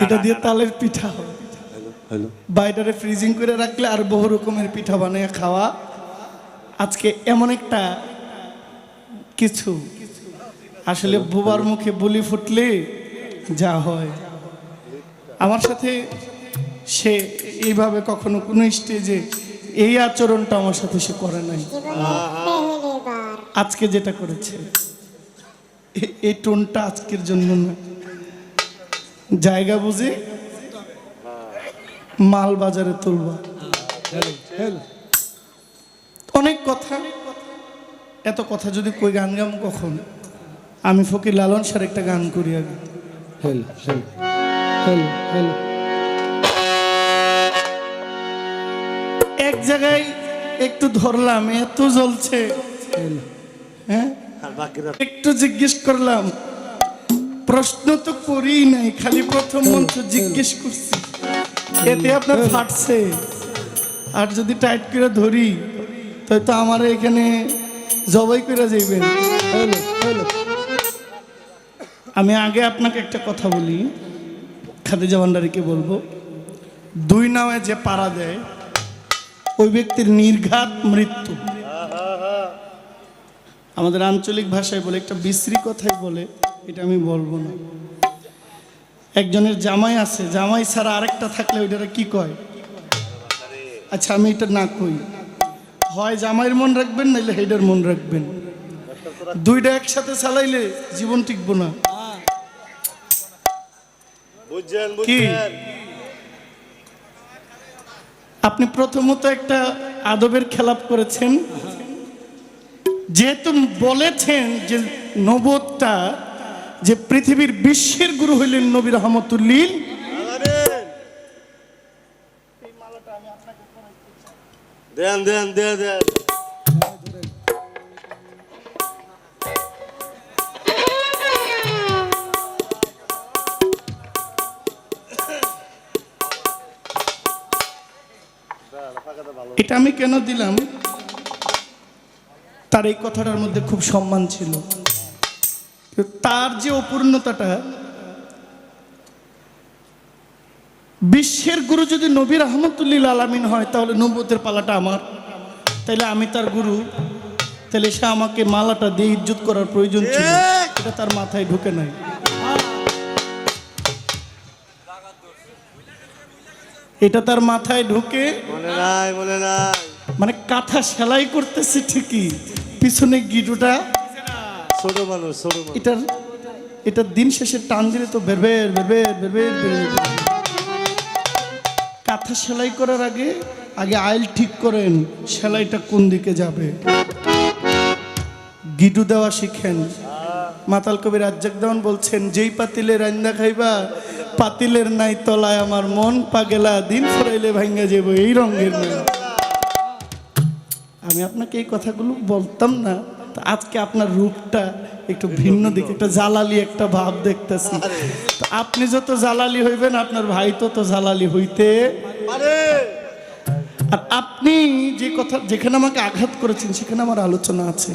এটা দিয়ে তালের পিঠা হয়। বাইরে ফ্রিজিং করে রাখলে আর বহু রকমের পিঠা বানিয়ে খাওয়া। আজকে এমন একটা কিছু আসলে বুবার মুখে বুলি ফুটলে যা হয়। আমার সাথে সে এইভাবে কখনো কোনো স্টেজে এই আচরণটা আমার সাথে সে করে নাই। আজকে যেটা করেছে এই টোনটা আজকের জন্য না, জায়গা বুঝে মাল বাজারে তুলবা। অনেক কথা, এত কথা যদি কই গান গাম কখন। আমি ফকির লালন স্যার একটা গান করি আগে। এক জায়গায় একটু ধরলাম, এত জ্বলছে, হ্যাঁ একটু জিজ্ঞেস করলাম, প্রশ্ন তো করি নাই, খালি প্রথম মঞ্চ জিজ্ঞেস করছি, এতে আপনার ফাটছে। আর যদি টাইট করে ধরি তাই তো আমার এখানে জবাই করে যাইবেন। আমি আগে আপনাকে একটা কথা বলি, খাদিজা ভান্ডারীকে বলবো, দুই নামে যে পাড়া দেয় ওই ব্যক্তির নির্ঘাত মৃত্যু। আমাদের আঞ্চলিক ভাষায় বলে, একটা বিশ্রী কথাই বলে, এটা আমি বলবো না। একজনের জামাই আছে, জামাই ছাড়া আরেকটা থাকলে ওইটারা কি কয়? আচ্ছা আমি এটা না কই, হয় জামাইয়ের মন রাখবেন নাইলে হেডের মন রাখবেন, দুইটা একসাথে চালাইলে জীবন টিকবো না। কি আপনি প্রথমত একটা আদবের খেলাপ করেছেন, যেহেতু বলেছেন যে নবুয়তটা, যে পৃথিবীর বিশ্বের গুরু হইলেন নবী রহমতুল্লিল। দেন দেন দেন দেন এটা আমি কেন দিলাম, তার এই কথাটার মধ্যে খুব সম্মান ছিল। তার যে অপূর্ণতাটা, বিশ্বের গুরু যদি নবী রহমতুল্লিল আলামিন হয় তাহলে নবুয়তের পালাটা আমার, তাইলে আমি তার গুরু, তাহলে সে আমাকে মালাটা দিয়ে ইজ্জত করার প্রয়োজন ছিল, এটা তার মাথায় ঢুকে নাই। এটা তার মাথায় ঢুকে মানে কাঁথা সেলাই করতেছে ঠিকই, পিছনে গিটুটা ছোট মানুষ, এটা দিন শেষে টান দিলে তো বেরবের বেরবের বেরবের বেরবের। কাঁথা সেলাই করার আগে আইল ঠিক করেন, সেলাইটা কোন দিকে যাবে, গিটু দেওয়া শিখেন। মাতাল কবি রাজ্জাক দেওয়ান বলছেন, যেই পাতিলে রান্না খাইবা পাতিলের নাই তলায় আমার মন পাগেলা, দিন ফুরাইলে ভাঙ্গা যাবো এই রঙের না। আমি আপনাকে এই কথাগুলো বলতাম না, আজকে আপনার রূপটা একটু ভিন্ন দিকে, একটা জালালি একটা ভাব দেখতেছি। তো আপনি যত জালালি হইবেন আপনার ভাই তত জালালি হইতে পারে। আর আপনি যে কথা, যেখানে আমাকে আঘাত করেছেন সেখানে আমার আলোচনা আছে।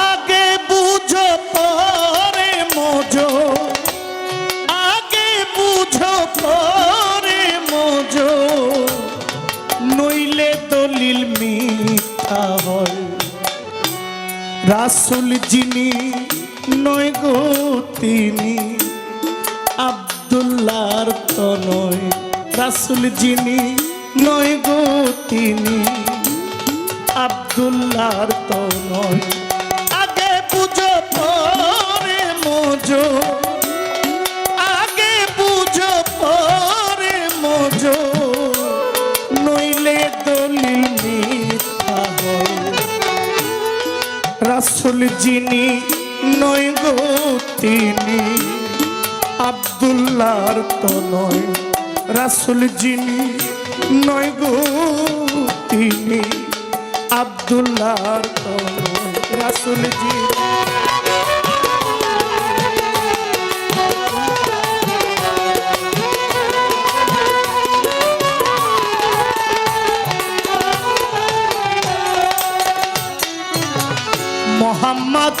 আগে বুঝো পরে মোজো, আগে বুঝো পরে মোজো, নইলে দলিল মিথ্যা হয়। রাসূল যিনি নয় গো তিনি আব্দুল্লাহর তো নয়, রাসূল যিনি নয় গো তিনি আব্দুল্লাহর তো নয়। আগে বুঝো পরে মোজো, আগে বুঝো পরে মোজো, নইলে দলিল মিথ্যা হয়। রাসূল যিনি নয় গো তিনি আব্দুল্লাহর তো নয়, রাসূল যিনি নয় গো তিনি আব্দুল্লাহর তো নয়। রাসূল যিনি মোহাম্মদ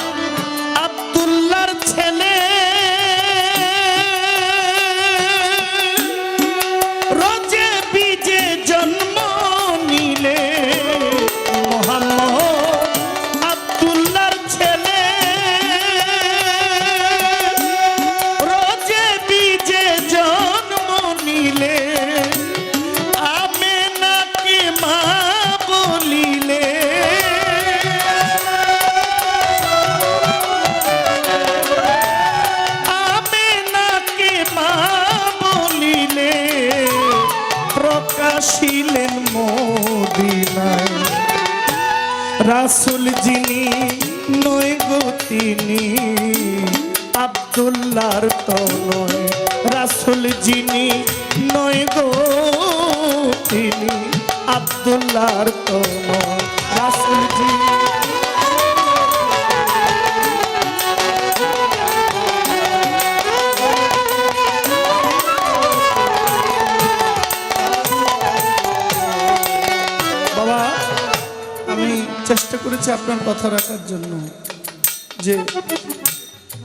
মদিনায় রাসূল যিনি নয় গো তিনি আব্দুল্লাহর তো নয় রাসূল যিনি নয় গো তিনি আব্দুল্লাহর তো নয় রাসূল যিনি বাবা আমি চেষ্টা করেছি আপনার কথা রাখার জন্য যে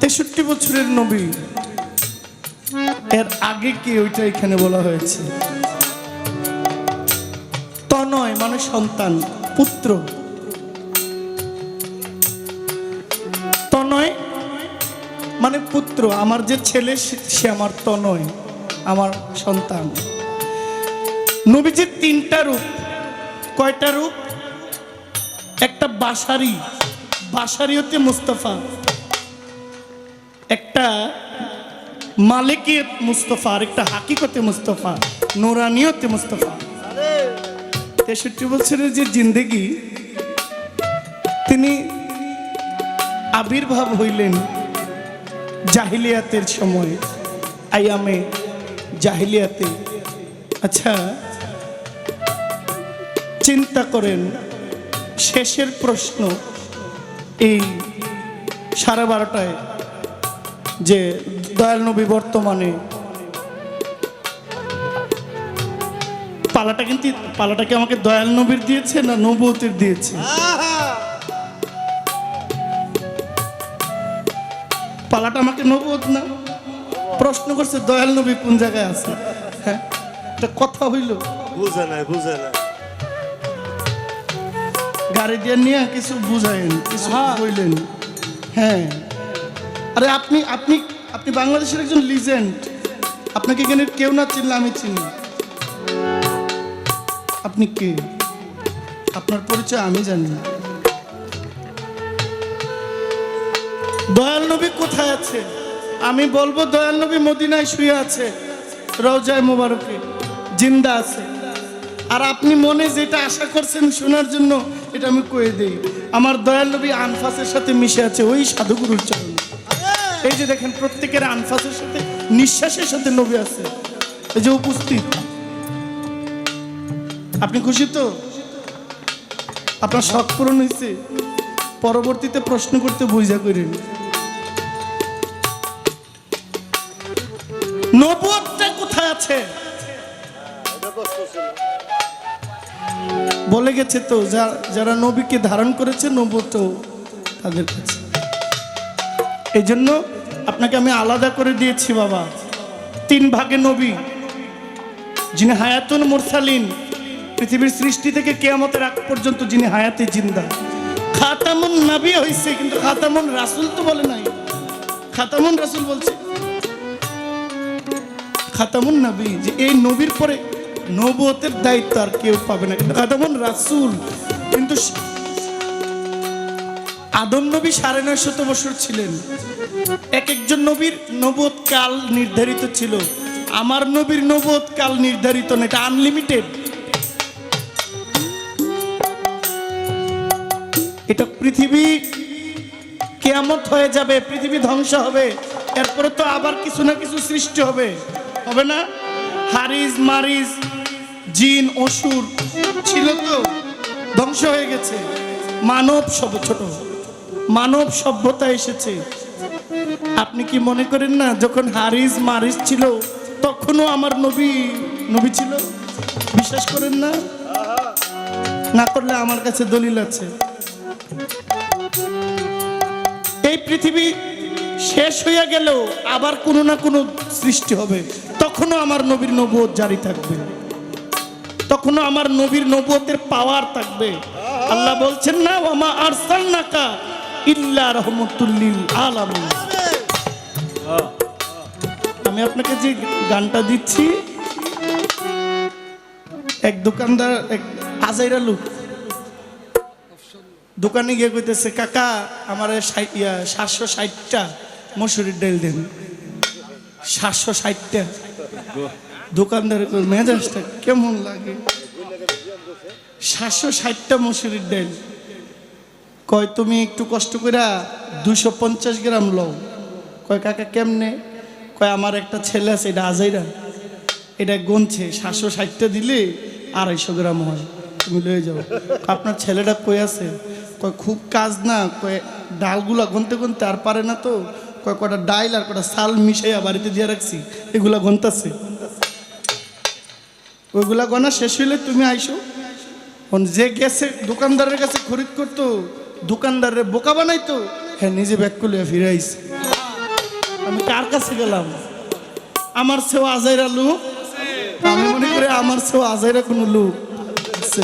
63 বছরের নবী এর আগে কি ওইটা এখানে বলা হয়েছে তনয় মানে সন্তান পুত্র তনয় মানে পুত্র আমার যে ছেলে সে আমার তনয় আমার সন্তান নবীজির 3টা রূপ কয়টা রূপ একটা বাশারিয়তে মুস্তাফা একটা মালিকিয়ত মুস্তাফা আর একটা হাকিকতে মুস্তাফা নুরানিয়তে মুস্তাফা 63 বছরের যে জিন্দেগি তিনি আবির্ভাব হইলেন জাহিলিয়াতের সময় আয়ামে জাহিলিয়াতে আচ্ছা চিন্তা করেন শেষের প্রশ্ন এই 12:30টায় যে দয়াল নবী বর্তমানে পালাটা কি আমাকে দয়াল নবীর দিয়েছে না নবুয়তের দিয়েছে পালাটা আমাকে নবুয়ত না প্রশ্ন করছে দয়াল নবী কোন জায়গায় আছে হ্যাঁ এটা কথা হইল বুঝে নাই গাড়ি দিয়ে নিয়ে কিছু বুঝাইন কিছু বললেন হ্যাঁ আরে আপনি আপনি আপনি বাংলাদেশের একজন লিজেন্ড আপনাকে এখানে কেউ না চিনলে আমি চিনি আপনি কে আপনার পরিচয় আমি জানি দয়াল নবী কোথায় আছে আমি বলবো দয়াল নবী মদিনায় শুয়ে আছে রওজায়ে মুবারকে জিন্দা আছে আর আপনি মনে যেটা আশা করছেন শোনার জন্য এটা আমি কয়ে দেই আমার দয়াল নবী আনফাসের সাথে মিশে আছে ওই সাধুগুরুর চরণে এই যে দেখেন প্রত্যেকের আনফাসের সাথে নিঃশ্বাসের সাথে নবী আছে এই যে উপস্থিত আপনি খুশি তো আপনার শখ পূরণ হয়েছে পরবর্তীতে প্রশ্ন করতে বুঝা করেন নবুয়তটা কোথায় আছে বলে গেছে তো যারা নবীকে ধারণ করেছে নবুয়ত তাদের কাছে এই জন্য আপনাকে আমি আলাদা করে দিয়েছি বাবা 3 ভাগে নবী যিনি হায়াতুল মুরসালিন পৃথিবীর সৃষ্টি থেকে কিয়ামতের আগ পর্যন্ত যিনি হায়াতে জিন্দা খাতামুন নবী হইছে কিন্তু খাতামুন রাসূল তো বলে নাই খাতামুন রাসূল বলছে খাতামুন নবী যে এই নবীর পরে নবুয়তের দায়িত্ব আর কেউ পাবে না কিন্তু খাতামুন রাসূল কিন্তু আদম নবী 950 বছর ছিলেন এক একজন নবীর নবুয়ত কাল নির্ধারিত ছিল আমার নবীর নবুয়ত কাল নির্ধারিত না এটা আনলিমিটেড এটা পৃথিবী কিয়ামত হয়ে যাবে পৃথিবী ধ্বংস হবে এরপরে তো আবার কিছু না কিছু সৃষ্টি হবে হবে না হারিস মারিস জিন অসুর ছিল তো ধ্বংস হয়ে গেছে মানব সভ্যতা এসেছে আপনি কি মনে করেন না যখন হারিস মারিস ছিল তখনও আমার নবী ছিল বিশ্বাস করেন না না করলে আমার কাছে দলিল আছে এই পৃথিবী শেষ হইয়া গেল আবার কোনো না কোনো সৃষ্টি হবে তখনও আমার নবীর নবুয়ত জারি থাকবে তখনও আমার নবীর নবুয়তের পাওয়ার থাকবে আল্লাহ বলছেন না ওয়ামা আরসালনাকা ইল্লা রাহমাতুল লিল আলামিন আমি আপনাকে যে গানটা দিচ্ছি এক দোকানদার এক আজাইরা লোক দোকানে গিয়ে কইতেছে কাকা আমার 760টা মসুরির ডাল দেন 760টা দোকানদার মেজাজটা কেমন লাগে 760টা মসুরির ডাল। কয় তুমি একটু কষ্ট করে 250 গ্রাম লও। কয় কাকা কেমনে? কয় আমার একটা ছেলে আছে, এটা আজাইরা, এটা গুনছে 760টা দিলে 250 গ্রাম হয়, তুমি লয়ে যাও। আপনার ছেলেটা কই আছে? কয় খুব কাজ না, কয় ডালগুলা গুনতে গুনতে আর পারে না তো, কয় কটা ডাইল আর কটা সাল মিশাইয়া বাড়িতে দিয়ে রাখছি, এগুলা গন্তাছে। ওইগুলা গনা শেষ হইলে তুমি আইসো। যে গেছে দোকানদারের কাছে খরিদ করতো, দোকানদারের বোকা বানাইতো, হ্যাঁ নিজে ব্যাগ করলে ফিরে আইছে। আমি কার কাছে গেলাম? আমার সেও আজাইরা লোক, আমি মনে করি আমার সেও আজাইরা কোনো লোক আছে।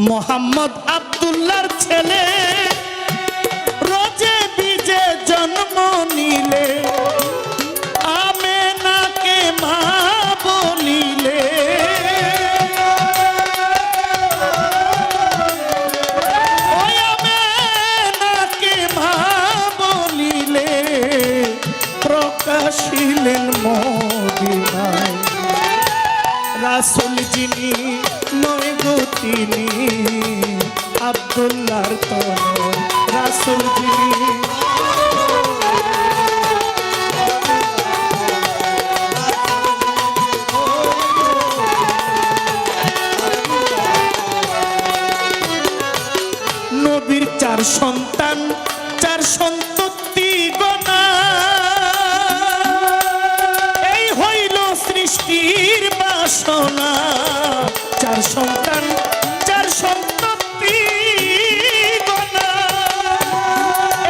মোহাম্মদ আব্দুল্লাহর ছেলে রোজে বীজে জন্ম নিলে, আমেনাকে মা বলিলে, ওই আমেনাকে মা বলিলে প্রকাশিলেন মদিনায়। রাসূল যিনি নয় গো তিনি আব্দুল্লাহর তনয়, রাসূল যিনি নবীর 4 সন্তান 4 সন্ততি গণা, এই হইল সৃষ্টির বাসনা। 4 সন্তান 4 সন্ততি গণা,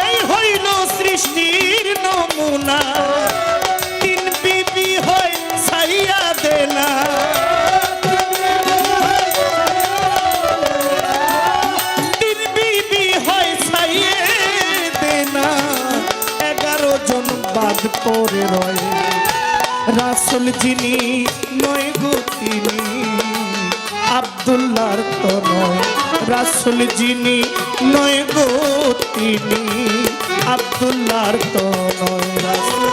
এই হইল সৃষ্টির নমুনা। 3 বিবি হয় ছাইয়া দেনা, 3 বিবি হয় ছাইয়ে দেনা, 11 জন বাদ পড়ে রয়। রাসূল যিনি নয় গো তিনি আব্দুল্লাহর তনয়, রাসূল যিনি নয় গো তিনি আব্দুল্লাহর তনয়। রাসূল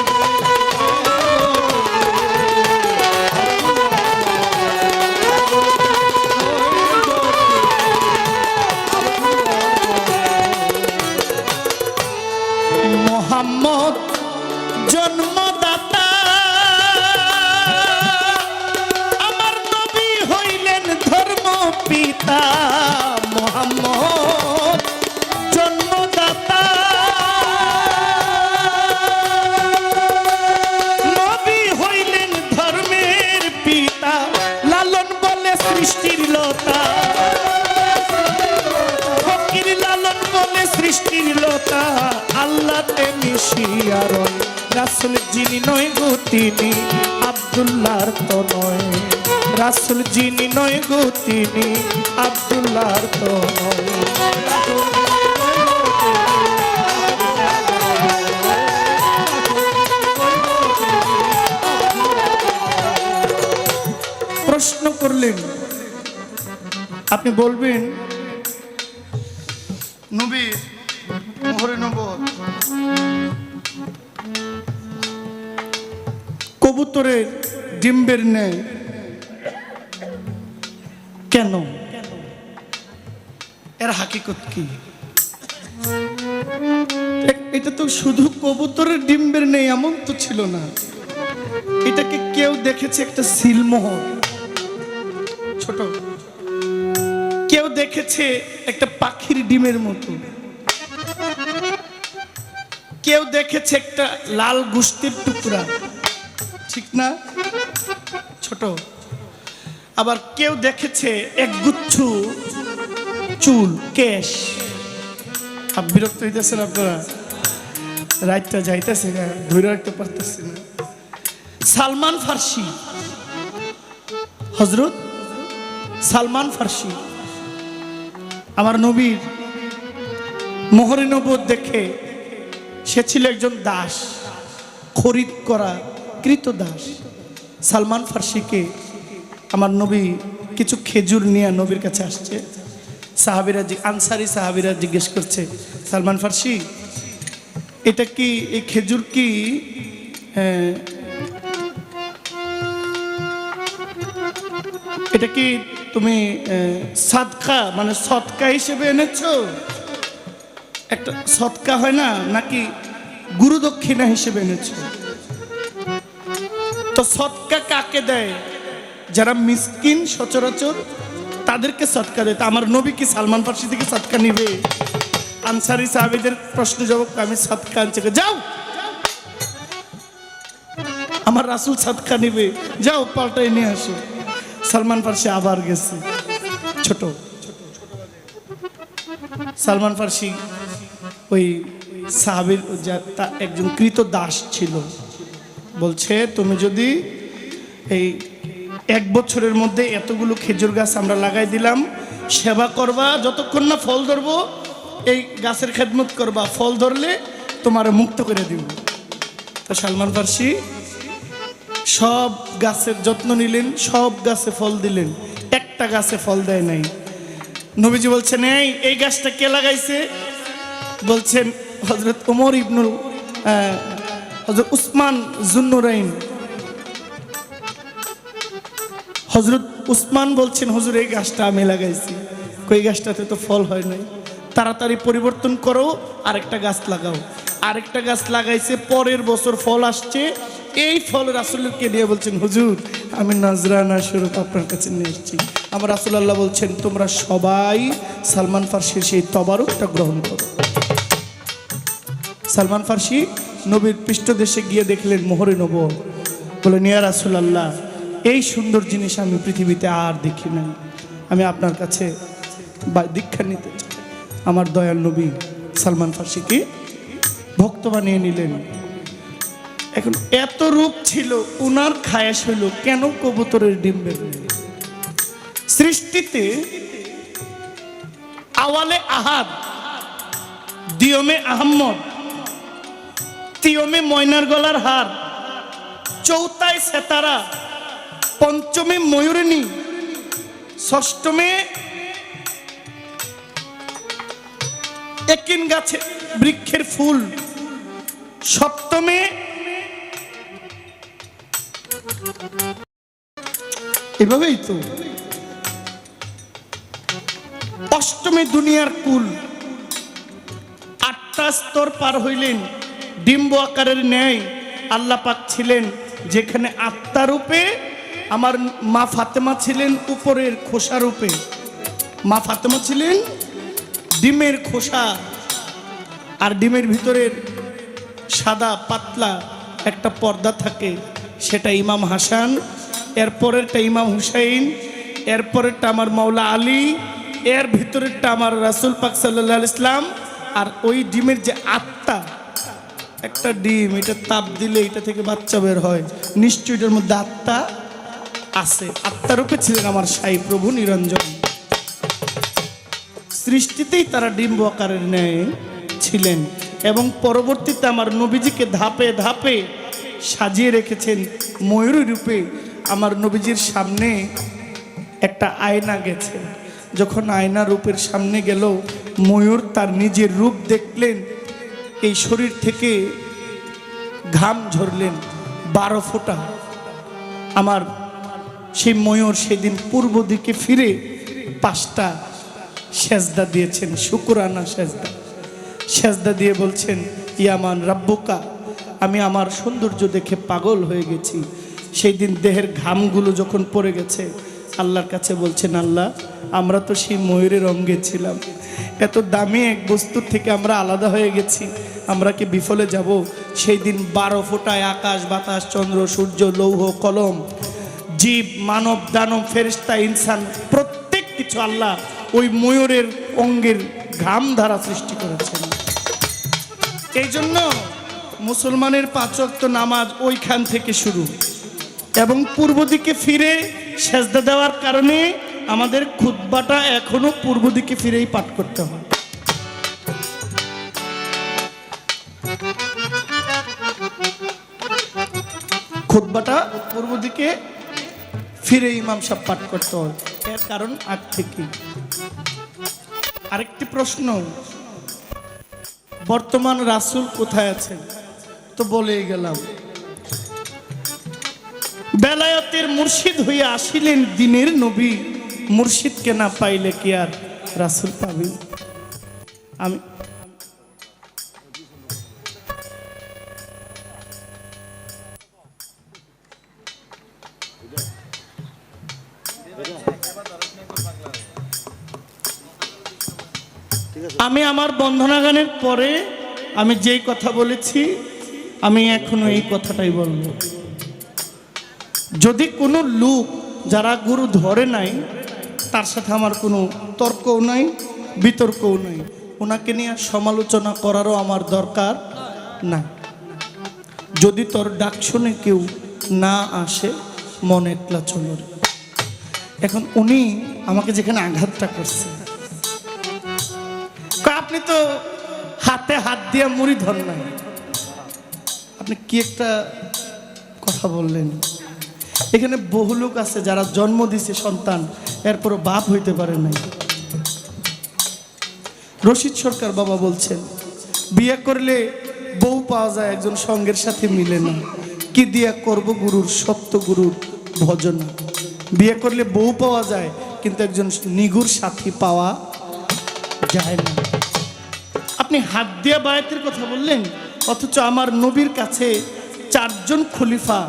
মোহাম্মদ জন্মদাতা, আমার নবী হইলেন ধর্ম পিতা। মোহাম্মদ জন্মদাতা, নবী হইলেন ধর্মের পিতা। লালন বলে সৃষ্টির লতা, ফকির লালন বলে সৃষ্টির লতা, আল্লাহতে মিশিয়া রয়। রাসূল যিনি নয় গো তিনি আব্দুল্লাহর তনয়, রাসূল যিনি নয় গো তিনি আব্দুল্লাহর তনয়। প্রশ্ন করলেন, আপনি বলবেন নবীর মোহরে নবুয়ত কবুতরের ডিম্বের ন্যায় কেন? এর হাকিকত কি? এটা তো শুধু কবুতরের ডিম্বের নেই এমন তো ছিল না, এটাকে কেউ দেখেছে একটা সিলমোহর ছোট, কেউ দেখেছে একটা পাখির ডিমের মতো, কেউ দেখেছে একটা লাল গোশতের টুকরা, ঠিক না ছোট, আবার কেউ দেখেছে একগুচ্ছ চুল কেশ। বিরক্ত হইতেছেন আপনারা? রাতটা যাইতেছে না, ধরে রাখতে পারতেছে না। সালমান ফার্সি, হযরত সালমান ফার্সি আমার নবীর মোহরে নবুয়ত দেখে, সে ছিল একজন দাস, খরিদ করা কৃতদাস। সালমান ফার্সিকে আমার নবী কিছু খেজুর নিয়ে নবীর কাছে আসছে। সাহাবীরা, আনসারি সাহাবীরা জিজ্ঞেস করছে, সালমান ফার্সি এটা কি, এই খেজুর কি এটা কি তুমি সাদকা মানে সৎকা হিসেবে এনেছো? একটা সৎকা হয় না, নাকি গুরু দক্ষিণা হিসেবে এনেছো? তো সৎকা কাকে দেয়? যারা মিসকিন সচরাচর তাদেরকে সৎকা দেয়। তা আমার নবী কি সালমান ফার্সি থেকে সৎকা নিবে? আনসারি সাহাবীদের প্রশ্ন জবাব, আমি সৎকা আনছি। যাও, আমার রাসূল সৎকা নিবে, যাও পাল্টাই নিয়ে আসো। সালমান ফার্সি আবার গেছে। ছোট সালমান ফার্সি ওই সাহাবীর একজন কৃত দাস ছিল, বলছে তুমি যদি এই 1 বছরের মধ্যে এতগুলো খেজুর গাছ আমরা লাগাই দিলাম, সেবা করবা, যতক্ষণ না ফল ধরবো এই গাছের খেদমত করবা, ফল ধরলে তোমার মুক্ত করে দিব। তো সালমান ফার্সি সব গাছের যত্ন নিলেন, সব গাছে ফল দিলেন, একটা গাছে ফল দেয় নাই। নবীজি বলছেন এই গাছটা কে লাগাইছে? বলছেন হযরত ওমর ইবনুল হযরত উসমান জুন্নুরাইন। হযরত উসমান বলছেন হুজুর এই গাছটা আমি লাগাইছি। কই গাছটাতে তো ফল হয় নাই, তাড়াতাড়ি পরিবর্তন করো, আরেকটা গাছ লাগাও। আরেকটা গাছ লাগাইছে, পরের বছর ফল আসছে। এই ফল রাসূলকে নিয়ে বলছেন হুজুর আমি নজরানা স্বরূপ আপনার কাছে নিয়ে এসেছি। আমার রাসূলুল্লাহ বলছেন তোমরা সবাই সালমান ফার্সির সেই তবারকটা গ্রহণ করো। সালমান ফার্সি নবীর পৃষ্ঠদেশে গিয়ে দেখলেন মোহরে নবুয়ত। বলেন ইয়া রাসূলুল্লাহ এই সুন্দর জিনিস আমি পৃথিবীতে আর দেখি নাই, আমি আপনার কাছে দীক্ষা নিতে চাই। আমার দয়াল নবী সালমান ফার্সিকে ভক্ত বানিয়ে নিলেন। এখন এত রূপ ছিল, উনার খায়াস হইল কেন কবুতরের ডিম বের হইল? সৃষ্টিতে আওয়ালে আহাদ, দিয়মে আহম্মদ, তিয়মে ময়নার গলার হার, চৌথায় সেতারা, পঞ্চমে ময়ূরিণী, ষষ্ঠমে একিন গাছে বৃক্ষের ফুল, সপ্তমে এভাবেই তো, অষ্টমে দুনিয়ার কুল। 8টা স্তর পার হইলেন। ডিম্ব আকারের ন্যায় আল্লাহ পাক ছিলেন, যেখানে আত্মা রূপে আমার মা ফাতেমা ছিলেন উপরের খোসা রূপে। মা ফাতেমা ছিলেন ডিমের খোসা, আর ডিমের ভিতরের সাদা পাতলা একটা পর্দা থাকে, সেটা ইমাম হাসান, এরপরেরটা ইমাম হুসাইন, এরপরেরটা আমার মাওলা আলী, এর ভিতরেরটা আমার রাসূল পাক সাল্লাল্লাহু আলাইহি ইসলাম। আর ওই ডিমের যে আত্মা, একটা ডিম, এটা তাপ দিলে এটা থেকে বাচ্চা বের হয়, নিশ্চয়ই এটার মধ্যে আত্মা আছে। আত্মারূপে ছিলেন আমার সাই প্রভু নিরঞ্জন। সৃষ্টিতেই তারা ডিম্ব আকারের ন্যায় ছিলেন, এবং পরবর্তীতে আমার নবীজিকে ধাপে ধাপে সাজিয়ে রেখেছেন ময়ূরী রূপে। আমার নবীজির সামনে একটা আয়না গেছে, যখন আয়না রূপের সামনে গেল, ময়ূর তার নিজের রূপ দেখলেন, এই শরীর থেকে ঘাম ঝরলেন 12 ফোঁটা। আমার সেই ময়ূর সেদিন পূর্ব দিকে ফিরে 5টা সেজদা দিয়েছেন, শুকরানা সেজদা। সেজদা দিয়ে বলছেন ইয়ামান রাব্বুকা, আমি আমার সৌন্দর্য দেখে পাগল হয়ে গেছি। সেই দিন দেহের ঘামগুলো যখন পড়ে গেছে, আল্লাহর কাছে বলছেন আল্লাহ আমরা তো সেই ময়ূরের অঙ্গে ছিলাম, এত দামি এক বস্তুর থেকে আমরা আলাদা হয়ে গেছি, আমরা কি বিফলে যাব? সেই দিন 12 ফোঁটায় আকাশ বাতাস চন্দ্র সূর্য লৌহ কলম জীব মানব দানব ফেরেশতা ইনসান প্রত্যেক কিছু আল্লাহ ওই ময়ূরের অঙ্গের ঘাম দ্বারা সৃষ্টি করেছেন। এই জন্য মুসলমানের 5 ওয়াক্ত নামাজ ওইখান থেকে শুরু, এবং পূর্ব দিকে ফিরে সেজদা দেওয়ার কারণে আমাদের খুতবাটা এখনো পূর্ব দিকে ফিরেই পাঠ করতে হয়। খুতবাটা পূর্ব দিকে ফিরে ইমাম সাহেব পাঠ করতে হয়, এর কারণ আগ থেকে। আরেকটি প্রশ্ন, বর্তমান রাসূল কোথায় আছেন? তো বলেই গেলাম, বেলায়েতের মুর্শিদ হইয়া আসিলেন দিনের নবী, মুর্শিদকে না পাইলে কি আর রাসূল পাবি? আমি আমি আমার বন্দনা গানের পরে আমি যেই কথা বলেছি আমি এখনো এই কথাটাই বলবো। যদি কোনো লোক যারা গুরু ধরে নাই তার সাথে আমার কোনো তর্কও নাই, বিতর্কও নাই, ওনাকে নিয়ে সমালোচনা করারও আমার দরকার নাই। যদি তোর ডাক শুনে কেউ না আসে মন একলা চলো। এখন উনি আমাকে যেখানে আঘাতটা করছে, আপনি তো হাতে হাত দিয়ে মুড়ি ধর নাই, আপনি কি একটা কথা বললেন। এখানে বহু লোক আছে যারা জন্ম দিছে সন্তান, এরপরও বাপ হইতে পারে নাই। রশিদ সরকার বাবা বলছেন বিয়ে করলে বউ পাওয়া যায়, একজন সঙ্গের সাথে মিলে না, কি দিয়া করব গুরুর সত্য গুরুর ভজন। বিয়ে করলে বউ পাওয়া যায় কিন্তু একজন নিগুর সাথী পাওয়া যায় না। আপনি হাত দিয়া বায়াতের কথা বললেন, অথচ আমার নবীর কাছে 4 জন খলিফা।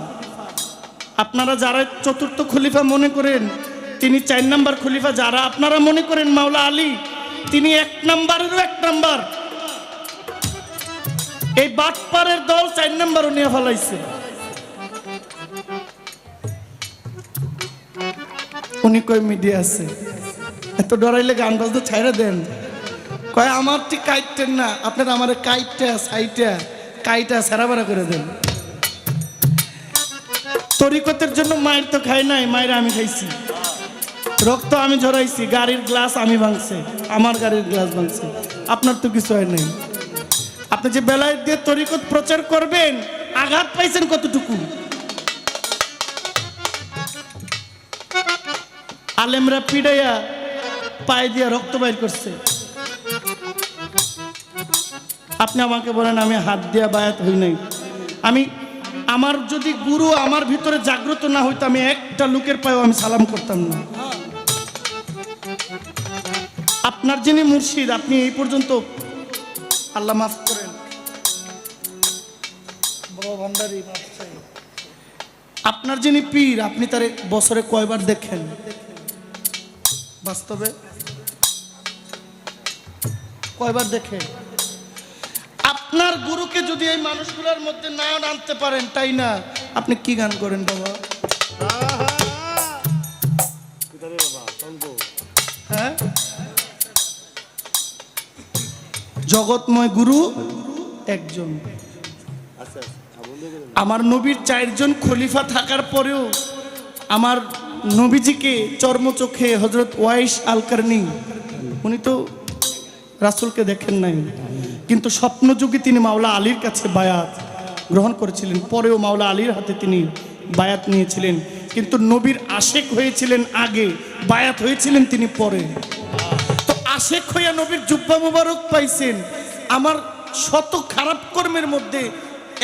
আপনারা যারা চতুর্থ খলিফা মনে করেন তিনি 4 নাম্বার খলিফা, যারা আপনারা মনে করেন মাওলা আলী তিনি 1 নাম্বারেরও 1 নাম্বার। এই বাটপারের দল 4 নাম্বারও নিয়ে ফেলাইছে। উনি কই মিডিয়া আছে, এত ডরাইলে গান বাজতে ছাইড়া দেন। কয় আমার ঠিক কাইটেন না, আপনারা আমার কাইটটা সাইটা কাইটা সারাবারা করে দেন। তরিকতের জন্য মায়ের তো খাই নাই, মায়ের আমি খাইছি, রক্ত আমি ঝরাইছি, গাড়ির গ্লাস আমি ভাঙছে, আমার গাড়ির গ্লাস ভাঙছে, আপনার তো কিছু হয় নাই। আপনি যে বেলায়েত দিয়ে তরিকত প্রচার করবেন, আঘাত পাইছেন কতটুকু? আলেমরা পিড়াইয়া পায়ে দিয়া রক্ত বাইর করছে, আপনি আমাকে বলেন আমি হাত দিয়া বায়াত হই নাই। আমি আমার যদি গুরু আমার ভিতরে জাগ্রত না হইতো আমি একটা লোকের পায়েও আমি সালাম করতাম না। আপনার যিনি মুর্শিদ, আপনি এই পর্যন্ত, আল্লাহ মাফ করেন, আপনার যিনি পীর, আপনি তার বছরে কয়বার দেখেন? বাস্তবে কয়বার দেখেন? আপনার গুরুকে যদি এই মানুষগুলোর মধ্যে না আনতে পারেন, তাই না আপনি কি গান করেন বাবা? হ্যাঁ, জগৎময় গুরু একজন। আমার নবীর 4 জন খলিফা থাকার পরেও আমার নবীজিকে চর্মচোখে হযরত ওয়াইস আল কারনি, উনি তো রাসূলকে দেখেন নাই, কিন্তু স্বপ্নযুগে তিনি মাওলা আলীর কাছে বায়াত গ্রহণ করেছিলেন। পরেও মাওলা আলীর হাতে তিনি বায়াত নিয়েছিলেন, কিন্তু নবীর আশেক হয়েছিলেন আগে, বায়াত হয়েছিলেন তিনি পরে। তো আশেক হইয়া নবীর জুব্বা মুবারক পাইছেন। আমার শত খারাপ কর্মের মধ্যে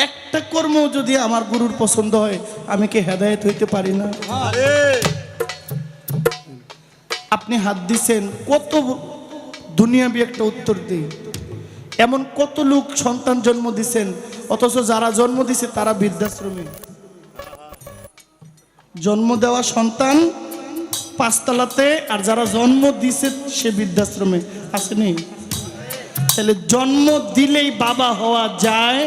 একটা কর্ম যদি আমার গুরুর পছন্দ হয়, আমি কি হেদায়েত হইতে পারি না? আপনি হাত দিছেন, কত দুনিয়াবি একটা উত্তর দিই। এমন কত লোক সন্তান জন্ম দিছেন, অথচ যারা জন্ম দিছে তারা বৃদ্ধাশ্রমে। জন্ম দেওয়া সন্তান 5 তলাতে, আর যারা জন্ম দিছে সে বৃদ্ধাশ্রমে আসেনি। তাহলে জন্ম দিলেই বাবা হওয়া যায়,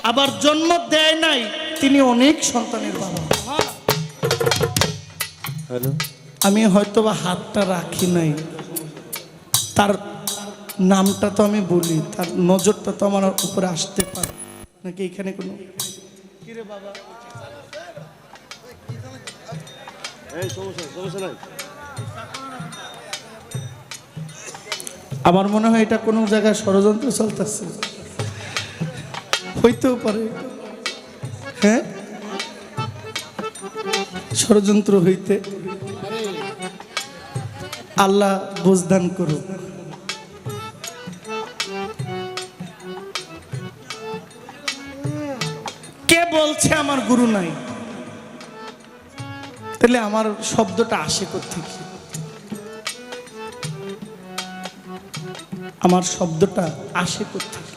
আবার জন্ম দেয় নাই তিনি অনেক সন্তানের বাবা। আমি হয়তো বা হাতটা রাখি নাই, তার নামটা তো আমি বলি, তার নজরটা তো আমার উপরে আসতে পারে নাকি? এখানে কোনো কিরে বাবা, আমার মনে হয় এটা কোনো জায়গায় ষড়যন্ত্র চলতেছে, হইতেও পারে। হ্যাঁ, ষড়যন্ত্র হইতে আল্লাহ বুঝদান করুক। কে বলছে আমার গুরু নাই? তাহলে আমার শব্দটা আসে কোত্থেকে? আমার শব্দটা আসে কোত্থেকে?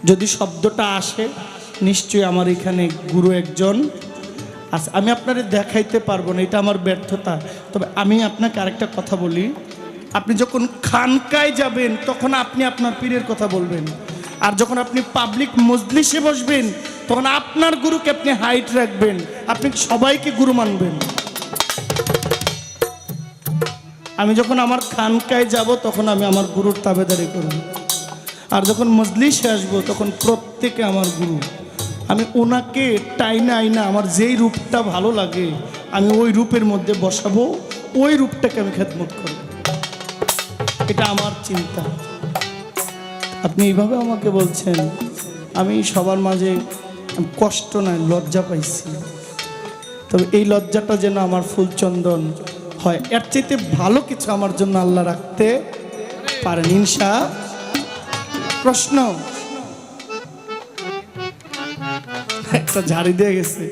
যদি শব্দটা আসে নিশ্চয়ই আমার এখানে গুরু একজন আছে। আমি আপনাদের দেখাইতে পারবো না, এটা আমার ব্যর্থতা। তবে আমি আপনাকে আরেকটা কথা বলি, আপনি যখন খানকায় যাবেন তখন আপনি আপনার পীরের কথা বলবেন, আর যখন আপনি পাবলিক মজলিসে বসবেন তখন আপনার গুরুকে আপনি হাইট রাখবেন, আপনি সবাইকে গুরু মানবেন। আমি যখন আমার খানকায় যাব তখন আমি আমার গুরুর তাবেদারি করব, আর যখন মজলিসে আসবো তখন প্রত্যেকে আমার গুরু। আমি ওনাকে টাইনা আইনা আমার যেই রূপটা ভালো লাগে আমি ওই রূপের মধ্যে বসাবো, ওই রূপটাকে আমি খেদমত করব, এটা আমার চিন্তা। আপনি এইভাবে আমাকে বলছেন, আমি সবার মাঝে কষ্ট নয় লজ্জা পাইছি, তবে এই লজ্জাটা যেন আমার ফুলচন্দন হয়, এর চাইতে ভালো কিছু আমার জন্য আল্লাহ রাখতে পারেন ইনশা। প্রশ্ন একটা ঝাড়ি দিয়ে গেছে,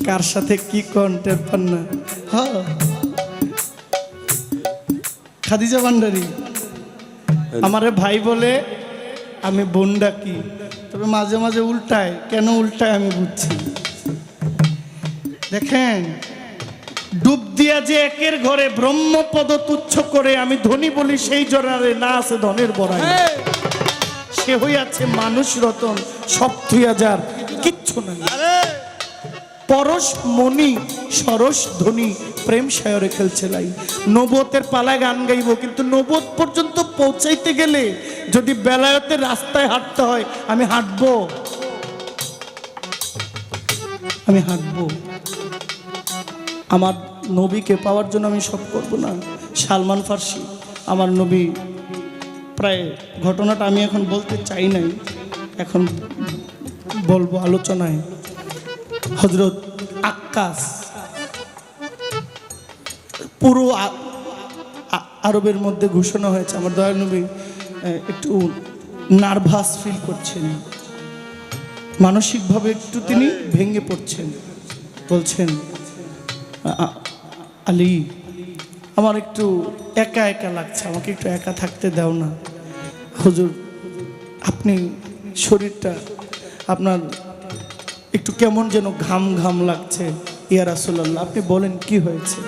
কার সাথে কি কন্টেন্ট পান না? হ্যাঁ, খাদিজা ভান্ডারী আমারে ভাই বলে, আমি বোন ডাকি, তবে মাঝে মাঝে উল্টায়। কেন উল্টায় আমি বুঝছি। দেখেন, ডুব দিয়া যে একের ঘরে ব্রহ্মপদ তুচ্ছ করে, আমি ধনী বলি সেই জরারে না আছে ধনের বড়াই। সে হইয়াছে মানুষ রতন সব 2000 কিচ্ছু নাই। পরশ মণি সরস ধ্বনি প্রেম সায়রে খেলছে লাই। নবতের পালায় গান গাইব, কিন্তু নবত পর্যন্ত পৌঁছাইতে গেলে যদি বেলায়েতের রাস্তায় হাঁটতে হয় আমি হাঁটবো, আমি হাঁটবো। আমার নবীকে পাওয়ার জন্য আমি সব করব না। সালমান ফার্সি আমার নবী, প্রায় ঘটনাটা আমি এখন বলতে চাই নাই, এখন বলবো আলোচনায়। হযরত আক্কাস পুরো আরবের মধ্যে ঘোষণা হয়েছে, আমার দয়াল নবী একটু নার্ভাস ফিল করছেন, মানসিকভাবে একটু তিনি ভেঙে পড়ছেন। বলছেন, আলী আমার একটু একা একা লাগছে, আমাকে একটু একা থাকতে দাও না। হুজুর আপনি শরীরটা আপনার একটু কেমন যেন ঘাম ঘাম লাগছে। ইয়া রাসূলুল্লাহ আপনি বলেন কি হয়েছে?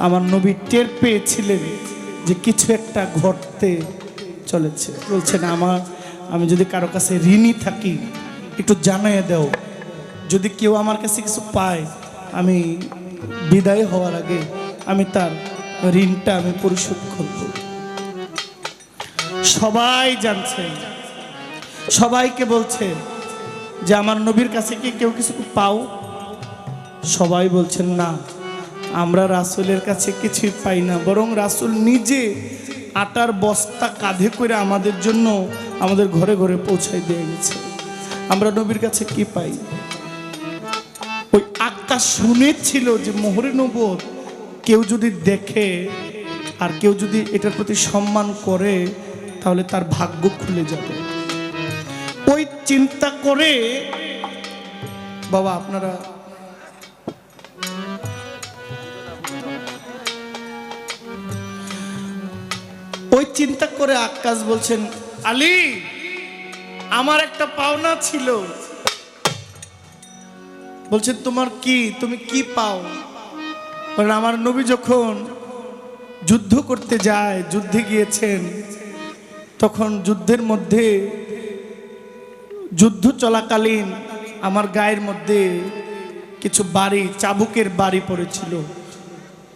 আমার নবী টের পেয়েছিলেন যে কিছু একটা ঘটতে চলেছে। বলছেন, আমি যদি কারো কাছে ঋণী থাকি একটু জানিয়ে দাও, যদি কেউ আমার কাছে কিছু পায় আমি বিদায় হওয়ার আগে আমি তার ঋণটা আমি পরিশোধ করব। সবাই জানছে, সবাইকে বলছে যে আমার নবীর কাছে কি কেউ কিছু পাও? সবাই বলছেন না, আমরা রাসূলের কাছে কিছুই পাই না, বরং রাসূল নিজে আটার বস্তা কাঁধে করে আমাদের জন্য আমাদের ঘরে ঘরে পৌঁছাই দিয়ে গেছে। আমরা নবীর কাছে কি পাই? ওই আক্কাস শুনেছিল যে মোহরে নবুয়ত কেউ যদি দেখে আর কেউ যদি এটার প্রতি সম্মান করে তাহলে তার ভাগ্য খুলে যাবে। ওই চিন্তা করে বাবা আপনারা ওই চিন্তা করে আক্কাস বলছেন, আলী আমার একটা পাওনা ছিল। বলছেন তোমার কি, তুমি কি পাও? কারণ আমার নবী যখন যুদ্ধ করতে যায়, যুদ্ধে গিয়েছেন, তখন যুদ্ধের মধ্যে যুদ্ধ চলাকালীন আমার গায়ের মধ্যে কিছু বাড়ি, চাবুকের বাড়ি পড়েছিল।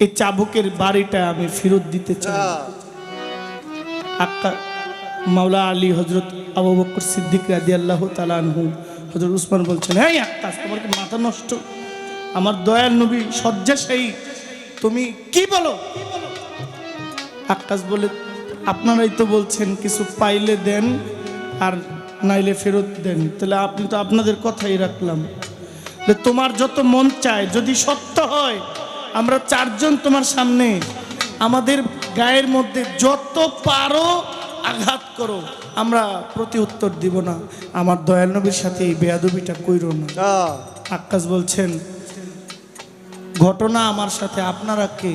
এই চাবুকের বাড়িটা আমি ফেরত দিতে চাই। আক্কা মাওলা আলী, হযরত আবু বকর সিদ্দিক রাদিয়াল্লাহু তাআলা আনহু, হযরত উসমান বলছেন, এই আক্কাস তোমার কি মাথা নষ্ট? আমার দয়াল নবী শয্যাশায়ী, তুমি কি বলো? আক্কাস বলে, আপনারাই তো বলছেন কিছু পাইলে দেন আর নাইলে ফেরত দেন, তাহলে আপনি তো আপনাদের কথাই রাখলাম। তোমার যত মন চায়, যদি সত্য হয় আমরা চারজন তোমার সামনে, আমাদের গায়ের মধ্যে যত পারো আঘাত করো, আমরা প্রতি উত্তর দিব না। আমার দয়াল নবীর সাথে এই বেয়াদবিটা কইরো না। আক্কাস বলছেন, ঘটনা আমার সাথে, আপনারা কে?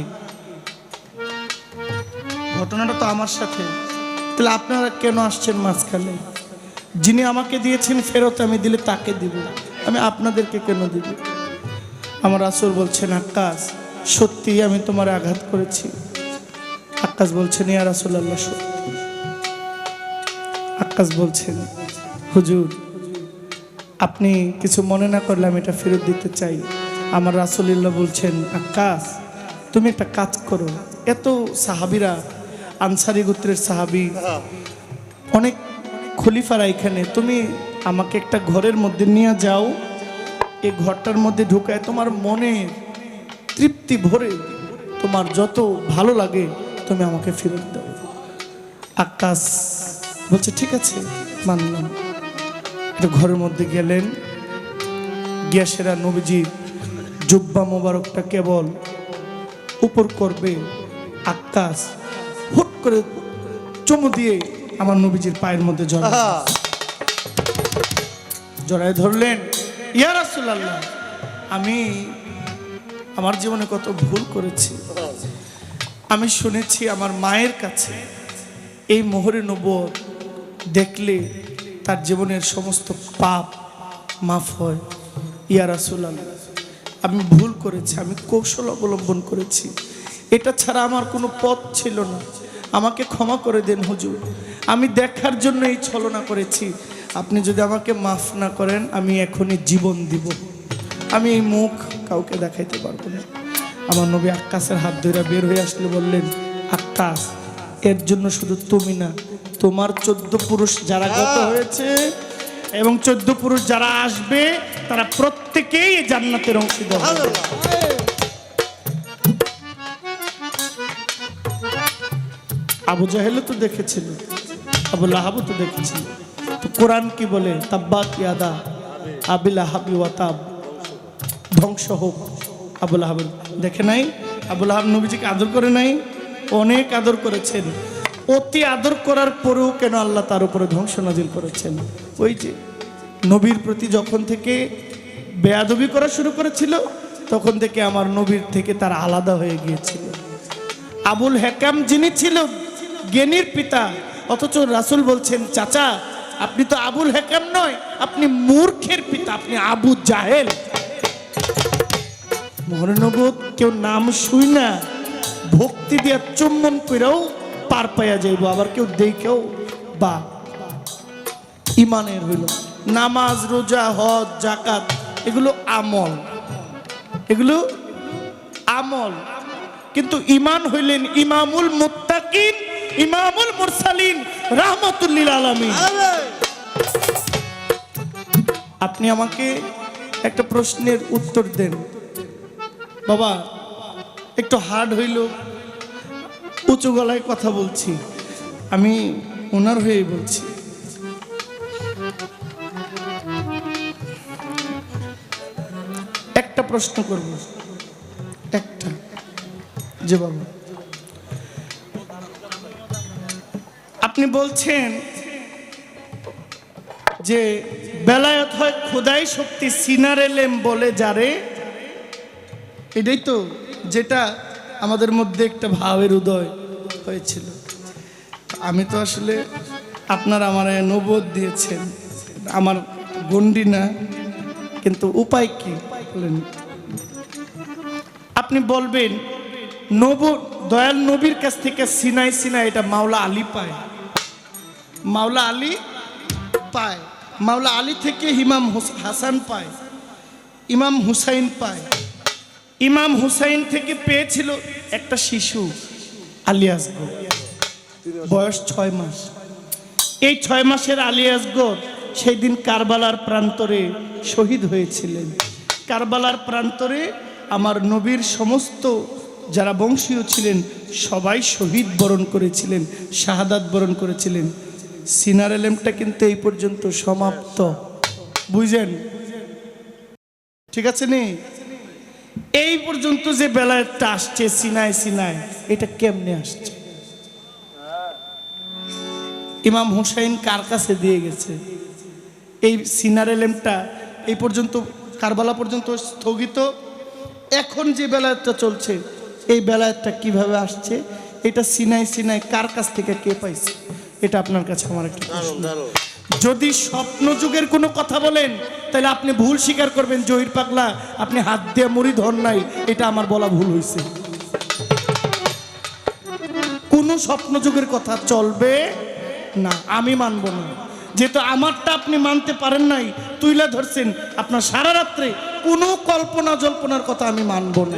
ঘটনাটা তো আমার সাথে, তাহলে আপনারা কেন আসছেন মাঝখানে? যিনি আমাকে দিয়েছেন ফেরত আমি দিলে তাকে দিব, আমি আপনাদেরকে কেন দিব? আমার রাসূল বলছেন, আক্কাস সত্যি আমি তোমার আঘাত করেছি। আক্কাস বলছেন, ইয়া রাসূলুল্লাহ সত্যি। আক্কাস বলছেন, হুজুর আপনি কিছু মনে না করলে আমি এটা ফেরত দিতে চাই। আমার রাসূলুল্লাহ বলছেন, আক্কাস তুমি একটা কাজ করো, এত সাহাবীরা, আনসারী গোত্রের সাহাবী, অনেক খলিফারা এখানে, তুমি আমাকে একটা ঘরের মধ্যে নিয়ে যাও, এই ঘরটার মধ্যে ঢুকায় তোমার মনে তৃপ্তি ভরে তোমার যত ভালো লাগে তুমি আমাকে ফেরত দাও। আক্কাস বলছে ঠিক আছে মানলাম। একটা ঘরের মধ্যে গেলেন, গিয়া সেরা নবীজি জুব্বা মোবারকটা কেবল উপর করবে, আক্কাস হুট করে চুমু দিয়ে আমার নবীজির পায়ের মধ্যে জড়ায় ধরলেন। ইয়া রাসূলুল্লাহ আমি আমার জীবনে কত ভুল করেছি, আমি শুনেছি আমার মায়ের কাছে এই মোহরে নবুয়ত দেখলে তার জীবনের সমস্ত পাপ মাফ হয়। ইয়া রাসূলুল্লাহ আমি ভুল করেছি, আমি কৌশল অবলম্বন করেছি, এটা ছাড়া আমার কোনো পথ ছিল না, আমাকে ক্ষমা করে দেন হুজুর, আমি দেখার জন্য এই ছলনা করেছি, আপনি যদি আমাকে মাফ না করেন আমি এখনই জীবন দিব, আমি এই মুখ কাউকে দেখাইতে পারবো না। আমার নবী আক্কাসের হাত ধরে বের হয়ে আসলে বললেন, আক্কাস এর জন্য শুধু তুমি না, তোমার 14 পুরুষ যারা গত হয়েছে এবং 14 পুরুষ যারা আসবে তারা প্রত্যেকেই জান্নাতের অংশীদার হবে। আবু জাহেলও তো দেখেছিল, আবু লাহাবও তো দেখেছিল, তো কোরআন কি বলে? তাব্বাত ইয়াদা আবি লাহাবি ওয়া তাব, ধ্বংস হোক আবু লাহাব। দেখে নাই আবু লাহাব নবীজিকে আদর করে নাই? অনেক আদর করেছেন, অতি আদর করার পরেও কেন আল্লাহ তার উপরে ধ্বংস নাজিল করেছেন? ওই যে নবীর প্রতি যখন থেকে বেয়াদবি করা শুরু করেছিল তখন থেকে আমার নবীর থেকে তার আলাদা হয়ে গিয়েছিল। আবুল হেকাম যিনি ছিল জ্ঞানীর পিতা, অথচ রাসূল বলছেন, চাচা আপনি তো আবুল হেকাম নয়, আপনি মূর্খের পিতা, আপনি আবু জাহেল। মোহরে নবুয়ত কেউ নাম শুই না ভক্তি দিয়া চুম্বন করেও পার পাইয়া যাইব, আবার কেউ দেখেও বা ইমানের হইল। নামাজ রোজা হজ যাকাত এগুলো আমল, এগুলো আমল, কিন্তু ইমান হইলেন ইমামুল মুত্তাকিন, ইমামুল মুরসালিন, রাহমাতুল লিল আলামিন। আপনি আমাকে একটা প্রশ্নের উত্তর দেন বাবা, একটু হার্ড হইল, উঁচু গলায় কথা বলছি, আমি ওনার হয়ে বলছি, একটা প্রশ্ন করব, একটা, যে বাবা আপনি বলছেন যে বেলায়েত হয় খোদাই শক্তি, সিনার এলেম বলে যারে, এটাই তো যেটা আমাদের মধ্যে একটা ভাবের উদয় হয়েছিল। আমি তো আসলে আপনারা আমার নবুয়ত দিয়েছেন, আমার গন্ডি না, কিন্তু উপায় কি বলেন? আপনি বলবেন দয়াল নবীর কাছ থেকে সিনাই সিনাই এটা মাওলা আলী পায়, মাওলা আলী পায়, মাওলা আলী থেকে ইমাম হাসান পায়, ইমাম হুসাইন পায়, ইমাম হুসাইন থেকে পেয়েছিল একটা শিশু আলী আসগর, বয়স 6 মাস। এই 6 মাসের আলী আসগর সেই দিন কারবালার প্রান্তরে শহীদ হয়েছিলেন। কারবালার প্রান্তরে আমার নবীর সমস্ত যারা বংশীয় ছিলেন সবাই শহীদ বরণ করেছিলেন, শাহাদাত বরণ করেছিলেন। সিনার এলেমটা কিন্তু এই পর্যন্ত সমাপ্ত, বুঝলেন? ঠিক আছে নি? এই পর্যন্ত যে বেলায়েতটা আসছে সিনায় সিনায়, এটা কেমনে আসছে? ইমাম হুসাইন কার কাছে দিয়ে গেছে? এই সিনার এলেমটা এই পর্যন্ত কারবালা পর্যন্ত স্থগিত, এখন যে বেলায়েতটা চলছে এই বেলায়েতটা কিভাবে আসছে, এটা সিনাই সিনাই কার কাছ থেকে কে পাইছে, এটা আপনার কাছে আমার একটা প্রশ্ন। দারুণ দারুণ। যদি স্বপ্ন যুগের কোনো কথা বলেন তাহলে আপনি ভুল স্বীকার করবেন, জহির পাগলা আপনি হাত দিয়ে মুড়ি ধর নাই, এটা আমার বলা ভুল হয়েছে। কোনো স্বপ্ন যুগের কথা চলবে না, আমি মানব না। যেহেতু আমারটা আপনি মানতে পারেন নাই, তুইলা ধরছেন, আপনার সারা রাত্রে কোনো কল্পনা জল্পনার কথা আমি মানব না।